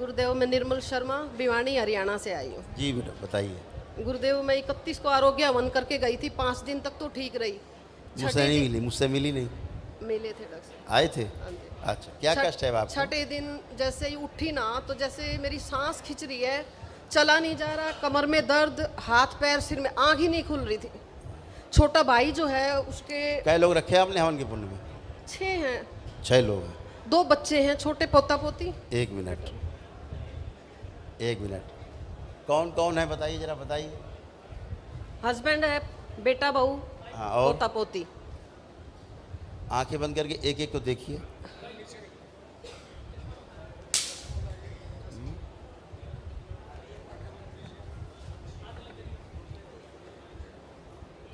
गुरुदेव, मैं निर्मल शर्मा भिवानी हरियाणा से आई हूँ। जी बेटा बताइए। गुरुदेव, मैं 31 को आरोग्य हवन करके गई थी, 5 दिन तक तो ठीक रही। मुझसे नहीं मिली, मुझसे मिली नहीं। मिले थे डॉक्टर साहब। आए थे? हाँ जी। अच्छा, क्या कष्ट है आपको? छठे दिन जैसे ही उठी ना, तो जैसे मेरी सांस खिंच रही है, चला नहीं जा रहा, कमर में दर्द, हाथ पैर सिर में, आँख ही नहीं खुल रही थी। छोटा भाई जो है उसके कई लोग रखे आपने हवन के पुण्य में? 6 हैं। 6 लोग हैं। 2 बच्चे हैं, छोटे पोता पोती। एक मिनट, कौन कौन है बताइए, जरा बताइए। हस्बैंड है, बेटा बहू, हाँ, और पोता पोती। आंखें बंद करके एक एक को देखिए।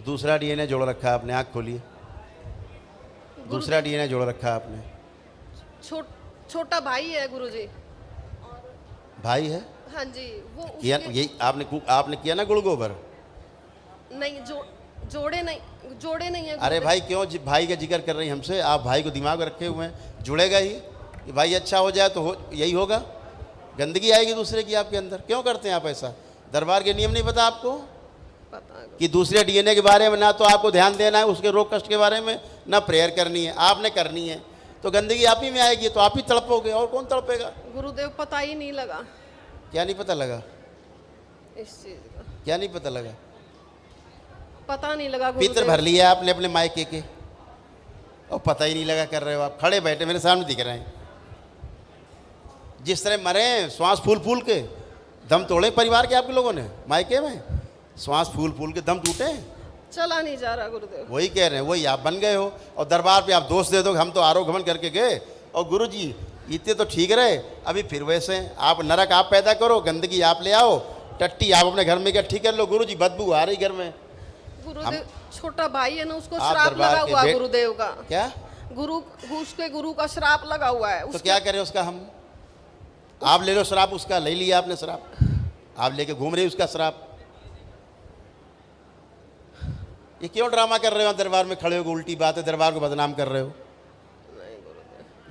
दूसरा डीएनए जोड़ रखा है आपने, आंख खोलिए। दूसरा डीएनए जोड़ रखा है आपने। छोटा भाई है गुरुजी। भाई है? हाँ जी। वो किया यही आपने किया ना गुड़ गोबर? नहीं, जोड़े नहीं है। अरे भाई क्यों भाई का जिक्र कर रही हमसे? आप भाई को दिमाग में रखे हुए हैं, जुड़ेगा ही कि भाई अच्छा हो जाए तो यही होगा। गंदगी आएगी दूसरे की आपके अंदर। क्यों करते हैं आप ऐसा? दरबार के नियम नहीं पता आपको? पता है कि दूसरे डीएनए के बारे में ना तो आपको ध्यान देना है, उसके रोग कष्ट के बारे में ना प्रेयर करनी है, आपने करनी है। तो गंदगी आप ही में आएगी, तो आप ही तड़पोगे, और कौन तड़पेगा? गुरुदेव, पता ही नहीं लगा। क्या नहीं पता लगा? इस चीज का क्या नहीं पता लगा? पता नहीं लगा पितर गुरुदेव। भर लिया आपने अपने मायके के, और पता ही नहीं लगा कर रहे हो आप। खड़े बैठे मेरे सामने दिख रहे हैं, जिस तरह मरे श्वास फूल फूल के, दम तोड़े परिवार के आपके लोगों ने मायके में, श्वास फूल फूल के दम टूटे। चला नहीं जा रहा गुरुदेव। वही कह रहे हैं, वही आप बन गए हो। और दरबार पे आप दोष दे दो कि हम तो आरोग्य भवन करके गए, और गुरुजी इतने तो ठीक रहे, अभी फिर वैसे हैं। आप नरक आप पैदा करो, गंदगी आप ले आओ, टट्टी आप अपने घर में इकट्ठी कर लो। गुरुजी बदबू आ रही घर में। गुरुदेव, छोटा भाई है ना, उसको श्राप लगा हुआ गुरुदेव का। क्या? उसके गुरु का श्राप लगा हुआ है। तो क्या करें उसका हम? आप ले लो श्राप उसका, ले लिया आपने श्राप, आप लेके घूम रहे उसका श्राप। ये क्यों ड्रामा कर रहे हो? दरबार में खड़े हो, उल्टी बात है, दरबार को बदनाम कर रहे हो।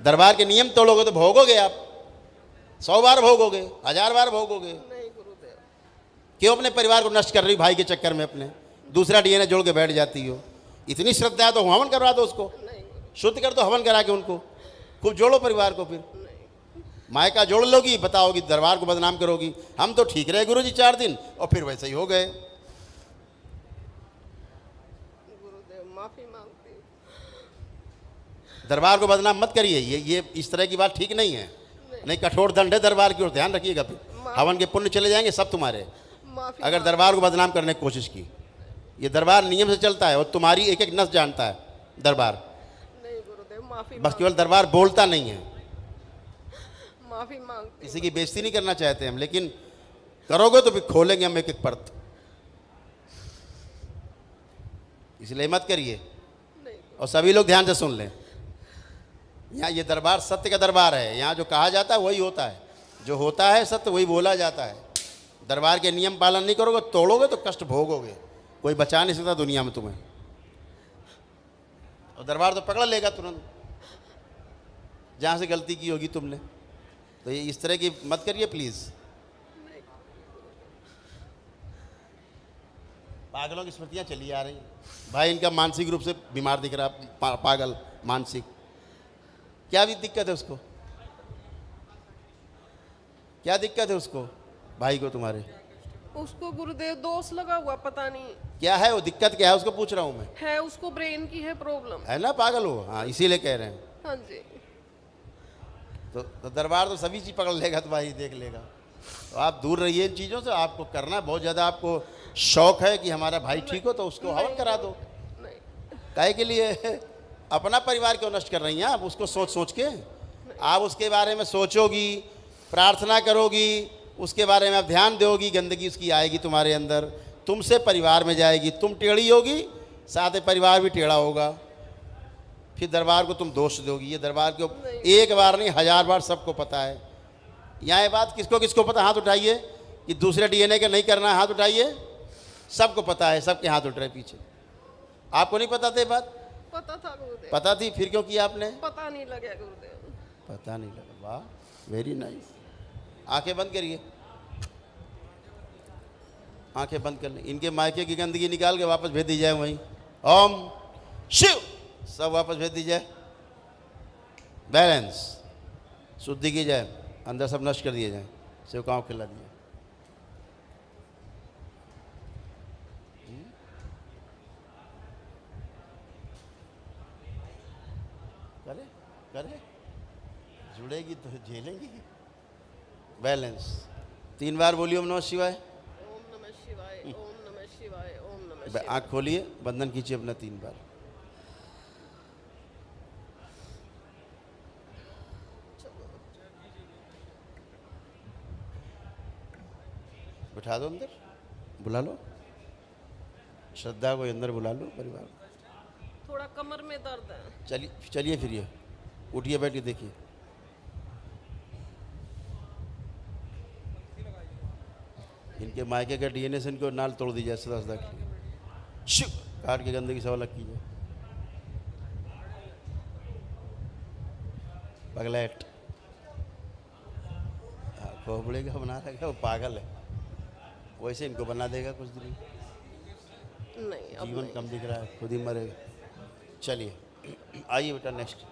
दरबार के नियम तोड़ोगे तो भोगोगे आप, 100 बार भोगोगे, 1000 बार भोगोगे। नहीं गुरुदेव। क्यों अपने परिवार को नष्ट कर रही भाई के चक्कर में? अपने दूसरा डीएनए जोड़ के बैठ जाती हो। इतनी श्रद्धा है तो हवन करवा दो उसको, शुद्ध कर दो हवन करा के उनको, खूब जोड़ो परिवार को। फिर मायका जोड़ लोगी, बताओगी दरबार को बदनाम करोगी। हम तो ठीक रहे गुरुजी 4 दिन, और फिर वैसे ही हो गए। गुरुदेव, माफी मांगती हूँ। दरबार को बदनाम मत करिए, ये इस तरह की बात ठीक नहीं है। नहीं, कठोर दंड है दरबार की ओर, ध्यान रखिएगा। फिर हवन के पुण्य चले जाएंगे सब तुम्हारे, अगर दरबार को बदनाम करने की कोशिश की। ये दरबार नियम से चलता है, और तुम्हारी एक एक नस जानता है दरबार। नहीं गुरुदेव, माफी बस केवल दरबार बोलता नहीं है। माफी मांगती। किसी की बेइज्जती नहीं करना चाहते हम, लेकिन करोगे तो फिर खोलेंगे हम एक एक परत, इसलिए मत करिए। और सभी लोग ध्यान से सुन लें, यहाँ ये दरबार सत्य का दरबार है। यहाँ जो कहा जाता है वही होता है, जो होता है सत्य वही बोला जाता है। दरबार के नियम पालन नहीं करोगे, तोड़ोगे तो कष्ट भोगोगे, कोई बचा नहीं सकता दुनिया में तुम्हें। और दरबार तो पकड़ लेगा तुरंत, जहाँ से गलती की होगी तुमने। तो ये इस तरह की मत करिए प्लीज़। पागलों की स्मृतियाँ चली आ रही। भाई इनका मानसिक रूप से बीमार दिख रहा, पागल मानसिक। क्या भी दिक्कत है उसको? क्या दिक्कत है उसको भाई को तुम्हारे? उसको गुरुदेव दोष लगा हुआ, पता नहीं क्या है वो दिक्कत, क्या है उसको पूछ रहा हूँ मैं। है, उसको ब्रेन की है प्रॉब्लम। है ना पागल हो? हाँ, इसीलिए कह रहे हैं। हाँ जी। तो दरबार तो सभी चीज़ पकड़ लेगा, तुम्हारी देख लेगा। तो आप दूर रहिए इन चीज़ों से। आपको करना बहुत ज़्यादा, आपको शौक है कि हमारा भाई ठीक हो, तो उसको हवन करा दो। काहे के लिए अपना परिवार क्यों नष्ट कर रही हैं आप? उसको सोच सोच के आप उसके बारे में सोचोगी, प्रार्थना करोगी, उसके बारे में आप ध्यान दोगी, गंदगी उसकी आएगी तुम्हारे अंदर, तुमसे परिवार में जाएगी, तुम टेढ़ी होगी, साथ ही परिवार भी टेढ़ा होगा। फिर दरबार को तुम दोष दोगी। ये दरबार को एक बार नहीं 1000 बार सबको पता है। यहाँ ये बात किसको किसको पता? हाथ उठाइए कि दूसरे डीएनए का नहीं करना, हाथ उठाइए। सबको पता है, सबके हाथ उठ रहे पीछे। आपको नहीं पता था ये बात? पता था गुरुदेव। पता थी, फिर क्यों किया आपने? पता नहीं लगा गुरुदेव। पता नहीं लगा। वाह, वेरी नाइस। आंखें बंद करिए, आंखें बंद कर लें। इनके मायके की गंदगी निकाल के वापस भेज दी जाए वहीं। ओम शिव, सब वापस भेज दी जाए। बैलेंस, शुद्धि की जाए, अंदर सब नष्ट कर दिए जाए, सेवकाओं खिला दिए। करे करे, जुड़ेगी तो झेलेंगी। बैलेंस, 3 बार बोलिए ओम नमः शिवाय। ओम नमः शिवाय, ओम नमः शिवाय, ओम नमः आँख शिवाय। खोलिए, बंधन कीजिए अपना 3 बार। बिठा दो अंदर, बुला लो श्रद्धा को, अंदर बुला लो परिवार। थोड़ा कमर में दर्द है। चलिए चलिए फिरिए, उठिए बैठिए, देखिए। इनके मायके का डीएनए से इनको नाल तोड़ दीजिए सदा सदा के लिए। शिव, काट के गंदगी सब अलग कीजिए। पगलेट, खोपड़ेगा बना रखा, वो पागल है, वैसे इनको बना देगा कुछ दिन। नहीं अब जीवन नहीं। कम दिख रहा है, खुद ही मरेगा। चलिए आइए बेटा नेक्स्ट।